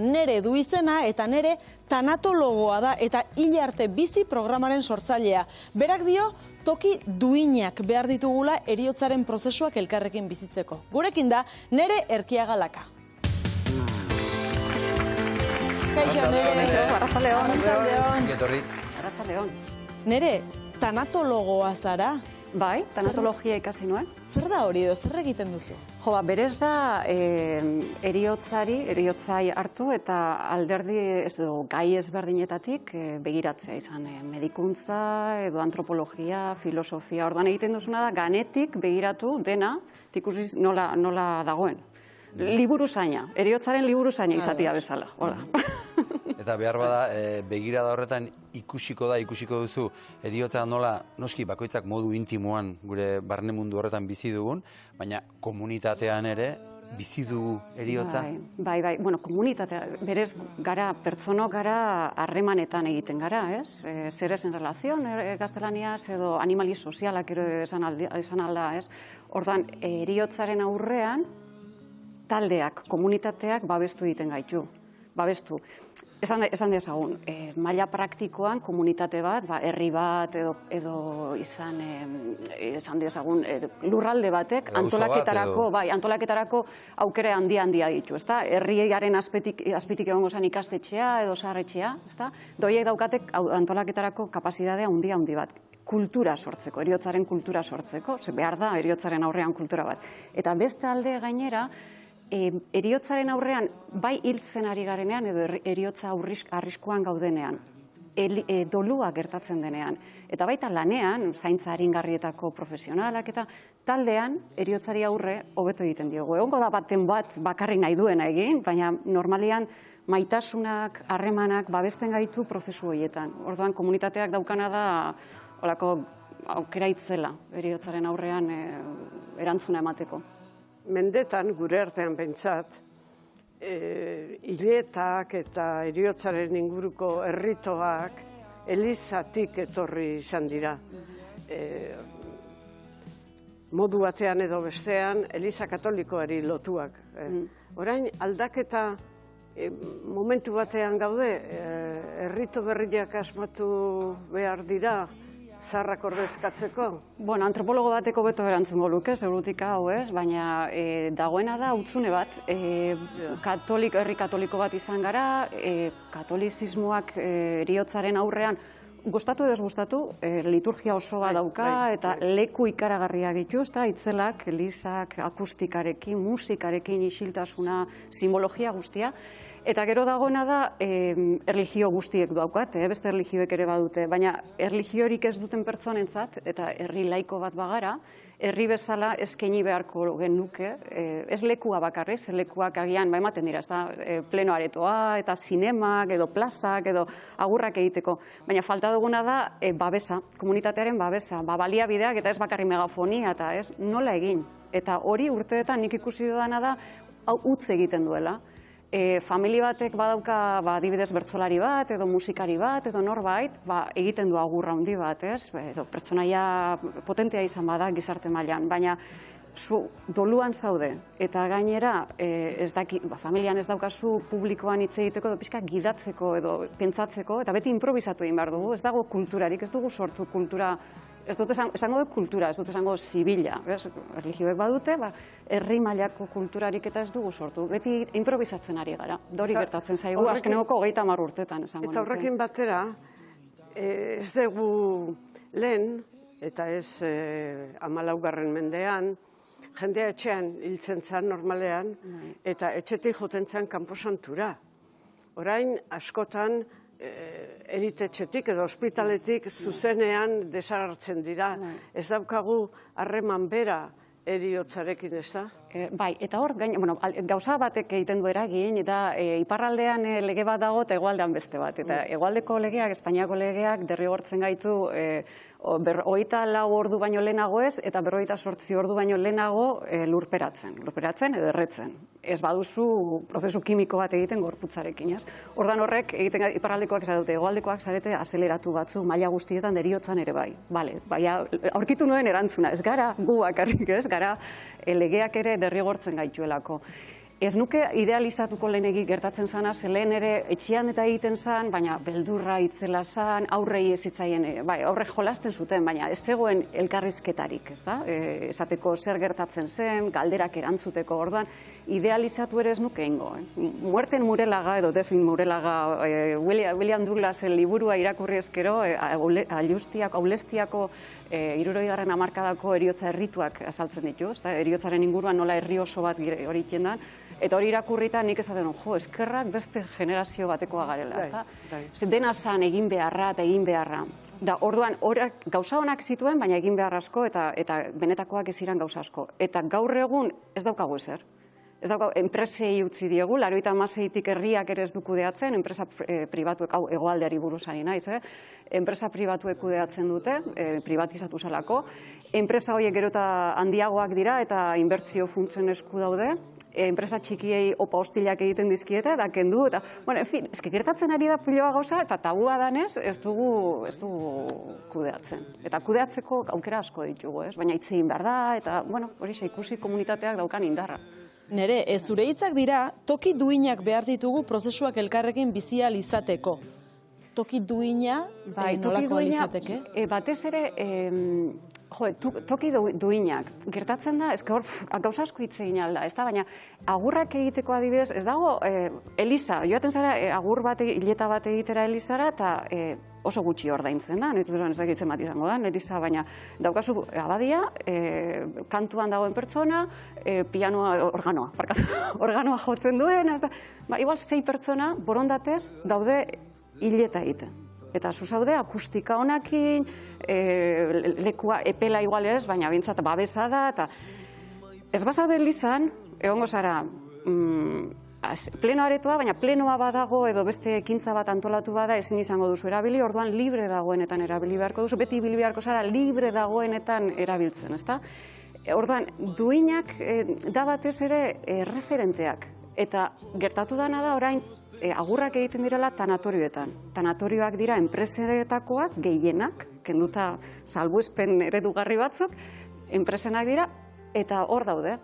Nere du izena eta Nere tanatologoa da eta hil arte bizi programaren sortzailea. Berak dio, toki duinak behar ditugula heriotzaren prozesuak elkarrekin bizitzeko. Gurekin da, Nere Erkiagalaka. Kaixo, Nere. Arratsaldeon. Nere, tanatologoa zara? Bai, tanatologia ikasi nuen. Zer da hori edo, zer egiten duzu? Jo, berez da heriotzai hartu eta alderdi gai ezberdinetatik begiratzea izan medikuntza edo antropologia, filosofia. Orduan egiten duzuna da ganetik begiratu dena, ikusiz nola dagoen. Liburuzaina, heriotzaren liburuzaina izatea bezala. Eta behar bada, begirada horretan ikusiko duzu, heriotza nola, noski bakoitzak modu intimoan gure barne mundu horretan bizi dugun, baina komunitatean ere bizi dugu heriotza? Bai, bueno, komunitatea, berez gara, pertsonok gara harremanetan egiten gara, ez? Seres en relación, gaztelaniaz, edo animali sozialak esan alda, ez? Orduan, heriotzaren aurrean, taldeak, komunitateak babestu egiten gaitu. Babestu. Esan dezagun, maila praktikoan komunitate bat, herri bat edo esan dezagun lurralde batek antolaketarako aukera handia ditu, ezta? Herriaren azpitik egongo zen ikastetxea edo zaharretxea, ezta? Doiek daukatek antolaketarako kapazitatea handi bat. Kultura sortzeko, heriotzaren kultura sortzeko, behar da heriotzaren aurrean kultura bat. Eta beste alde gainera, heriotzaren aurrean, bai hiltzen ari garenean edo heriotza arriskuan gaudenean, dolua gertatzen denean. Eta baita lanean, zaintza aringarrietako profesionalak eta taldean heriotzari aurre hobeto egiten diogu. Egongo da baten bat bakarrik nahi duena egin, baina normalian maitasunak, harremanak babesten gaitu prozesu horietan. Orduan komunitateak daukana da holako aukera itzela heriotzaren aurrean erantzuna emateko. Mendetan, gure artean pentsat, hiletak eta heriotzaren inguruko erritoak elizatik etorri izan dira. Modu batean edo bestean, eliza katolikoari lotuak. Orain, aldaketa momentu batean gaude, errito berriak asmatu behar dira, zaharrak ordezkatzeko? Bueno, antropologo bateko beto erantzungo luke, segurutik hau ez, baina dagoena da hutsune bat, herri katoliko bat izan gara, katolizismoak heriotzaren aurrean, gustatu edo ez gustatu, liturgia osoa dauka eta leku ikaragarriak ditu, itzelak, elizak, akustikarekin, musikarekin, isiltasuna, simbologia guztia. Eta gero dagoena da, erlijio guztiek daukat, beste erlijioek ere badute, baina erlijiorik ez duten pertsonentzat, eta herri laiko bat bagara, herri bezala eskaini beharko genuke, ez lekua bakarriz, lekuak agian ematen dira, pleno aretoa, eta zinemak, edo plazak, edo agurrak egiteko. Baina falta duguna da, babesa, komunitatearen babesa, baliabideak eta ez bakarri megafonia, eta ez nola egin. Eta hori urteetan nik ikusi dudana da, utz egiten duela. Famili batek badauka adibidez bertsolari bat, edo musikari bat, edo norbait, egiten du agurra handi bat, edo pertsonaia potentea izan bada gizarte mailan, baina zu doluan zaude, eta gainera familian ez daukazu publikoan hitz egiteko, edo pixka gidatzeko edo pentsatzeko, eta beti improvisatu egin behar dugu, ez dago kulturarik, ez dugu sortu kultura. Ez dut esango kultura, ez dut esango zibila. Erlijioek badute, herri mailako kulturarik eta ez dugu sortu. Beti improvisatzen ari gara. Dori gertatzen zaigu, azkeneko 30 urtetan esango nuke. Eta horrekin batera, ez dugu lehen, eta ez 14. mendean, jendea etxean hiltzen zan normalean, eta etxetik joten zan kanposantura. Orain, askotan, eritetxetik edo ospitaletik zuzenean desagertzen dira. Ez daukagu harreman bera heriotzarekin, ez da? Bai, eta hor, gauza batek egiten du eragin, eta iparraldean lege bat dago eta hegoaldean beste bat. Eta hegoaldeko legeak, Espainiako legeak derrigortzen gaitu 24 ordu baino lehenago ez, eta 48 ordu baino lehenago lurperatzen edo erretzen. Ez baduzu prozesu kimiko bat egiten gorputzarekin, ez? Ordan horrek, iparraldekoak zarete, hegoaldekoak zarete azeleratu batzu, maila guztietan heriotzan ere bai. Aurkitu nuen erantzuna, ez gara gu bakarrik, ez gara legeak ere derrigortzen gaituelako. Ez nuke idealizatuko lehenegi gertatzen zana, ze lehen ere etxean eta egiten zan, baina beldurra itzela zan, aurrei ez zitzaien, bai, aurre jolasten zuten, baina ez zegoen elkarrizketarik, ez da? Esateko zer gertatzen zen, galderak erantzuteko, orduan, idealizatu ere ez nuke ingo. Muerten Murelaga edo Defin Murelaga, William Douglasen liburua irakurri ezkero, Aulestiako 60. hamarkadako eriotza errituak azaltzen ditu, ez da? Eriotzaren inguruan nola herri oso bat hori iten eta hori irakurrita nik esaten eskerrak beste generazio batekoa garela, ez da? Dena zan egin beharra eta egin beharra. Da, orduan, gauza honak zituen, baina egin behar asko eta benetakoak ez iran gauza asko. Eta gaur egun ez daukagu ezer. Ez daukagu, enpresei utzi diegu, 96tik herriak ere ez du kudeatzen, enpresa pribatuek, hau hegoaldeari buruzari naiz, enpresa pribatuek kudeatzen dute, privatizatu zelako. Enpresa horiek gero eta handiagoak dira eta inbertsio funtsen esku daude. Enpresa txikiei opa hostilak egiten dizkiete, eta kendu, eta, bueno, en fin, eske gertatzen ari da piloa gauza, eta tabua danez, ez dugu kudeatzen. Eta kudeatzeko aukera asko ditugu, ez? Baina hitz egin behar da, eta, bueno, hori ikusi komunitateak daukan indarra. Nere, zure hitzak dira, toki duinak behar ditugu prozesuak elkarrekin bizi ahal izateko. Toki duina, nolakoa litzateke? Batez ere, toki duinak, gertatzen da, ez hor gauza asko hitz egin alda, ez da, baina agurrak egiteko adibidez, ez dago, Eliza, joaten zara, agur bat, hileta bat egitera Elizara, eta oso gutxi ordaintzen da, netu ez dakitzen bat izango da, Eliza, baina daukazu abadia, kantuan dagoen pertsona, pianoa, organoa jotzen duen, ez da, igual 6 pertsona, borondatez, daude hileta egiten. Eta zuzaude, akustika honakin, lekua epela igual ez, baina bintzat babesa da, eta ez bazaude Elizan, egongo zara pleno aretoa, baina plenoa badago edo beste ekintza bat antolatu bada ezin izango duzu erabili, orduan libre dagoenetan erabili beharko duzu, beti ibili beharko zara libre dagoenetan erabiltzen, ezta? Orduan, duinak da batez ere referenteak, eta gertatu dana da orain agurrak egiten direla tanatorioetan. Tanatorioak dira enpresetakoak gehienak, kenduta salbuespen eredugarri batzuk, enpresenak dira, eta hor daude,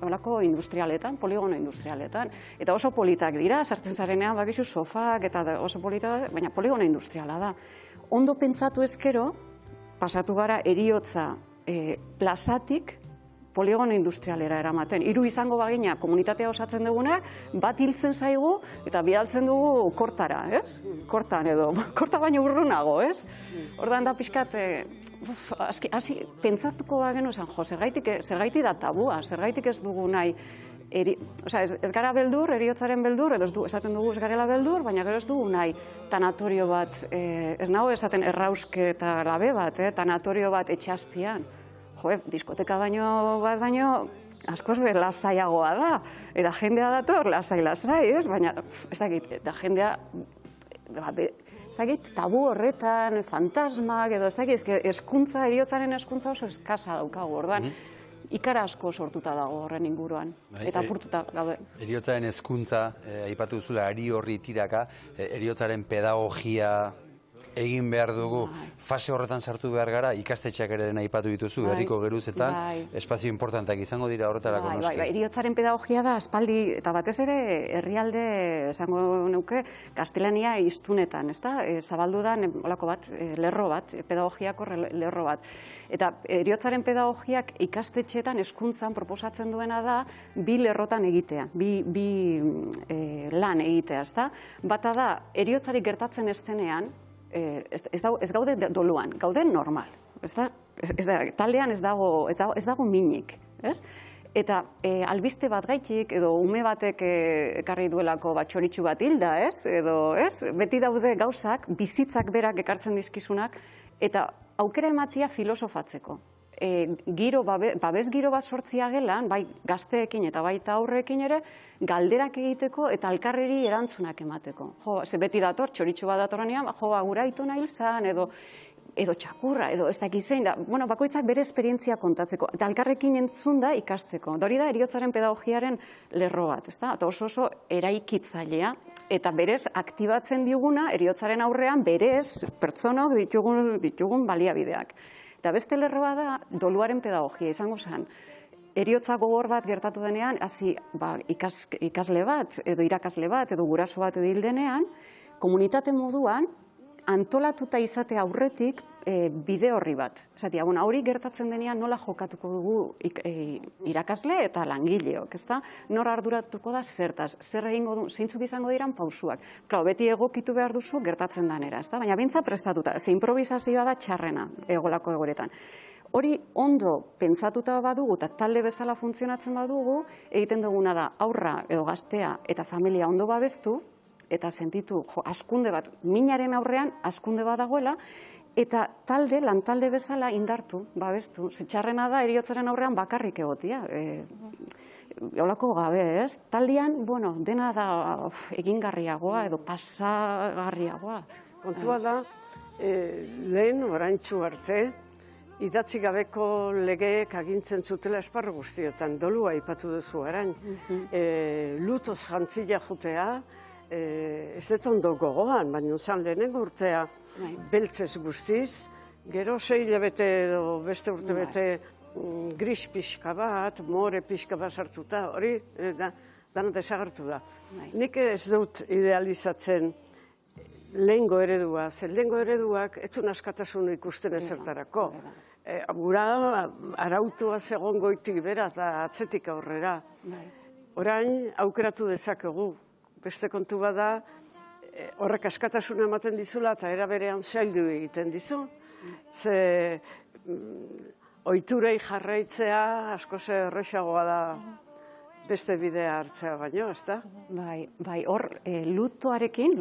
holako industrialetan, poligono industrialetan. Eta oso politak dira, sartzen zarenean bakizu sofak, eta oso politak, baina poligono industriala da. Ondo pentsatu ezkero, pasatu gara eriotza plazatik, poligono industrialera eramaten. 3 izango bagina komunitatea osatzen dugunak, bat hiltzen zaigu eta bidaltzen dugu kortara, ez? Kortan edo, korta baino urrunago, ez? Ordan da pixkat, hasi pentsatuko bagenu esan, zergaitik da tabua, zergaitik ez dugu nahi, ez gara beldur, eriotzaren beldur, edo esaten dugu ez garela beldur, baina gero ez dugu nahi tanatorio bat, ez nago esaten errauske eta labe bat, tanatorio bat etxazpian. Diskoteka baino askoz lasaiagoa da. Eta jendea dator lasai, ez? Baina, ez dakit, eta jendea, ez dakit, tabu horretan, fantasmak, edo ez dakit, eskuntza, eriotzaren eskuntza oso eskasa daukagu, orduan, ikara asko sortuta dago horren inguruan, eta apurtuta gaude. Eriotzaren eskuntza, aipatu duzula, ari horri tiraka, eriotzaren pedagogia egin behar dugu, fase horretan sartu behar gara, ikastetxeak ere aipatu dituzu, herriko geruzetan, espazio importanteak izango dira horretarako noski. Eriotzaren pedagogia da, aspaldi, eta batez ere, herrialde, esango nuke, gaztelania hiztunetan, ez da? Zabaldu da, olako bat, lerro bat, pedagogiako lerro bat. Eta eriotzaren pedagogiak ikastetxeetan, hezkuntzan proposatzen duena da, 2 lerrotan egitea, bi lan egitea, ez da? Bata da, eriotzarik gertatzen ez denean, ez gaude doluan, gaude normal. Taldean ez dago minik. Eta albiste bat gaitik, edo ume batek ekarri duelako txoritxu bat hilda, edo beti daude gauzak, bizitzak berak ekartzen dizkizunak, eta aukera ematia filosofatzeko. Babes giro bat sortzia gelan, bai gazteekin eta baita aurrekin ere, galderak egiteko eta alkarreri erantzunak emateko. Ze beti dator, txoritxu bat datorrenean, gura aitu nahi zan, edo txakurra, edo ez dakizein da, bakoitzak bere esperientzia kontatzeko, eta alkarrekin entzun da ikasteko. Hori da eriotzaren pedagogiaren lerro bat, eta oso eraikitzailea, eta berez aktibatzen diguna eriotzaren aurrean berez pertsonok ditugun baliabideak. Eta beste lerroa da doluaren pedagogia, izango zen. eriotza gogor bat gertatu denean, hasi ikasle bat, edo irakasle bat, edo guraso bat edo hil denean, komunitate moduan, antolatuta izate aurretik bide horri bat. Esatia, hori gertatzen denean nola jokatuko dugu irakasle eta langileok, ezta? Nor arduratuko da zertaz, zer egingo du, zeintzuk izango diran pausuak. Klar, beti egokitu behar duzu gertatzen danera, ezta? Baina bintza prestatuta, ze improvisazioa da txarrena egolako egoretan. Hori ondo pentsatuta badugu eta talde bezala funtzionatzen badugu, egiten duguna da aurra edo gaztea eta familia ondo babestu, eta sentitu askunde bat, minaren aurrean askunde bat dagoela, eta lantalde bezala indartu, babestu. Txarrena da, eriotzaren aurrean bakarrik egotia. Olako gabe, ez? Taldean, dena da egingarriagoa edo pasagarriagoa. Kontua da, lehen oraintsu arte, idatzi gabeko legeek agintzen zutela esparru guztietan, dolua aipatu duzu arain. Lutoz jantzila jotea, ez dut ondo gogoan, baina zan lehenengo urtea beltzez guztiz, gero 6 hilabete edo beste urte bete gris pixka bat, more pixka bat sartuta, hori dana desagertu da. Nik ez dut idealizatzen lehengo eredua, zer lehengo ereduak etzun askatasun ikusten ezertarako. Gura arautua zegoen goitik bera eta atzetik aurrera. Orain aukeratu dezakegu. Beste kontu bada, horrek askatasuna ematen dizula eta era berean zaildu egiten dizu. Ze ohiturei jarraitzea askoz errazagoa da beste bidea hartzea baino, ezta? Bai, hor lutoarekin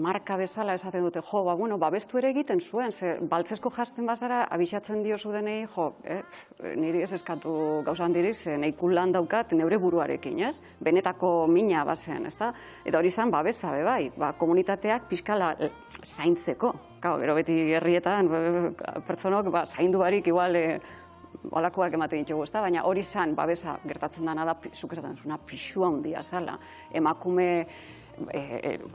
marka bezala esaten dute, babestu ere egiten zuen, ze baltzesko jasten bazara abixatzen diozu denei, niri ez eskatu gauza handirik, ze nahikun lan daukat neure buruarekin, ez? Benetako mina bazen, ezta? Eta hori izan babesa, bai, komunitateak pixkala zaintzeko. Gero beti herrietan, pertsonok zaindu barik igual olakoak ematen ditugu, ezta? Baina hori zan, babesa gertatzen dana da, zuk esaten zuna, pixua handia zala. Emakume,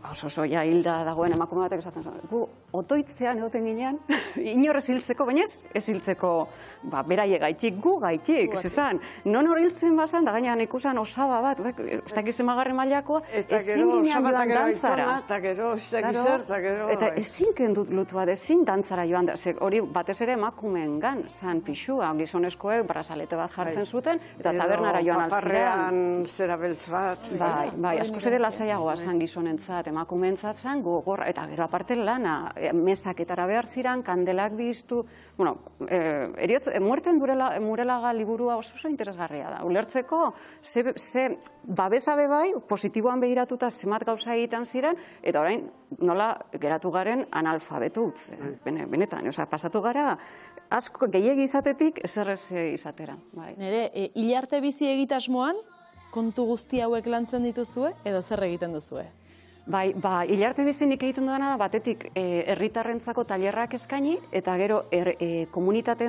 oso ja hilda dagoen emakume batek esaten zuen, gu otoitzean egoten ginean, inorrez hiltzeko, baina ez hiltzeko beraie gaitik, gu gaitik, zezan, non hori hiltzen bazan, da gainean ikusan osaba bat, ez dakiz emagarren mailakoa, ezin ginean joan dantzara. Eta ezin kendut lutua, ezin dantzara joan, hori batez ere emakumeengan zan pixua, gizonezkoek brazalete bat jartzen zuten, eta tabernara joan alziran. Paparrean zera beltz bat. Bai, askoz ere lasaiagoa zan gizonentzat, emakumeentzat zan, gogorra, eta gero aparte lana, mesaketara behar ziran, kandelak biztu, muerten murelaga liburua oso interesgarria da. Ulertzeko, ze babesabe bai, positiboan behiratuta zemat gauza egiten ziren, eta orain nola geratu garen analfabetu utz, benetan, pasatu gara, asko gehiegi izatetik, eserrez izatera. Nere, hilarte bizi egitasmoan, kontu guzti hauek lantzen dituzue, edo zer egiten duzue? Bai, hilarte bizi nik egiten duena da, batetik herritarrentzako tailerrak eskaini, eta gero komunitate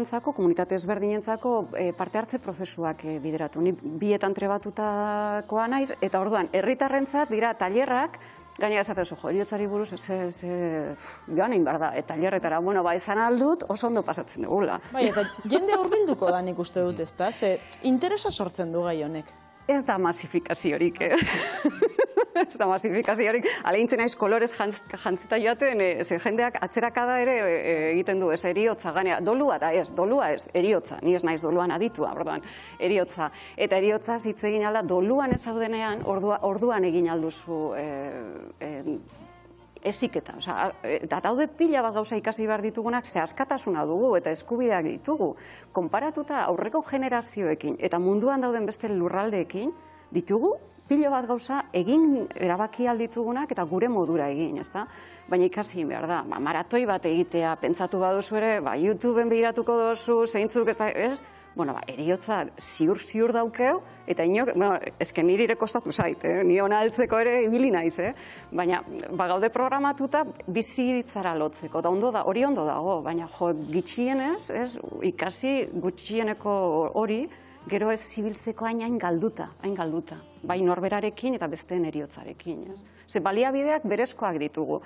ezberdinentzako parte hartze prozesuak bideratu. Ni bietan trebatutakoa naiz, eta orduan, herritarrentzat dira tailerrak, gainera esaten zu, heriotzari buruz, joan egin behar da, tailerretara, esan aldut, oso ondo pasatzen dugula. Bai, eta jende hurbilduko da nik uste dut, ezta? Ze interesa sortzen du gai honek. Ez da masifikaziorik, ez da masifikaziorik. Alegintzen naiz kolorez jantzita joaten, ze jendeak atzerakada ere egiten du, ez eriotza, ganea, dolua da ez, eriotza, ni ez naiz doluan aditua, eriotza. Eta eriotza hitz egin alda, doluan ez zaudenean, orduan egin alduzu eziketa. Eta daude pila bat gauza ikasi behar ditugunak, ze askatasuna dugu eta eskubideak ditugu. Konparatuta aurreko generazioekin eta munduan dauden beste lurraldeekin ditugu, pila bat gauza egin erabaki alditugunak eta gure modura egin, ezta? Baina ikasi behar da, maratoi bat egitea, pentsatu baduzu ere, YouTubeen behiratuko dozu, zeintzuk ez? Eriotza ziur daukeu, eta inok, ezken niri ere kostatu zait, ni ona altzeko ere ibili naiz, baina gaude programatuta bizi ditzara lotzeko, da hori ondo dago, baina gitxienez, ikasi gutxieneko hori, gero ez zibiltzeko hain galduta, bai norberarekin eta besteen eriotzarekin. Ze baliabideak berezkoak ditugu.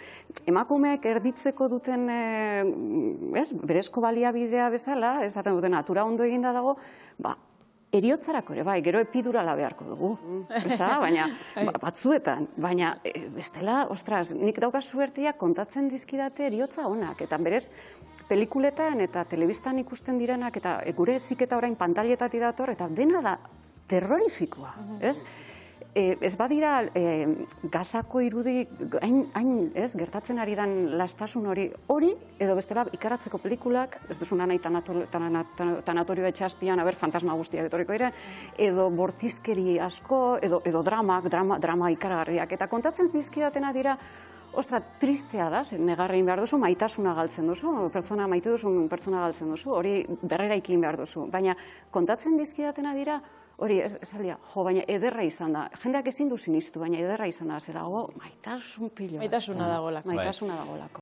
Emakumeek erditzeko duten, berezko baliabidea bezala, esaten duten natura ondo eginda dago, Eriotzarako ere, bai, gero epidurala beharko dugu, ez da, baina batzuetan, baina bestela, ostras, nik daukaz suertia kontatzen dizkidate eriotza onak, eta berez, pelikuletan eta telebistan ikusten direnak, eta gure ziketa orain pantailetatik dator, eta dena da terrorifikoa, ez? Ez badira Gazako irudi hain gertatzen ari dan lastasun hori, edo bestela ikaratzeko pelikulak, ez duzuna nahi tanatorioa etxaspian, fantasma guztiak etorriko dira, edo bortizkeri asko, edo drama ikaragarriak. Eta kontatzen dizkidatena dira, ostra, tristea da, negarrein behar duzu, maitasuna galtzen duzu, pertsona maite duzu, pertsona galtzen duzu, hori berreraikin behar duzu. Baina kontatzen dizkidatena dira, hori, esaldia, baina ederra izan da. Jendeak ezin du sinistu, baina ederra izan da. Ze dago, maitasun pilo. Maitasuna dagolako. Maitasuna dagolako.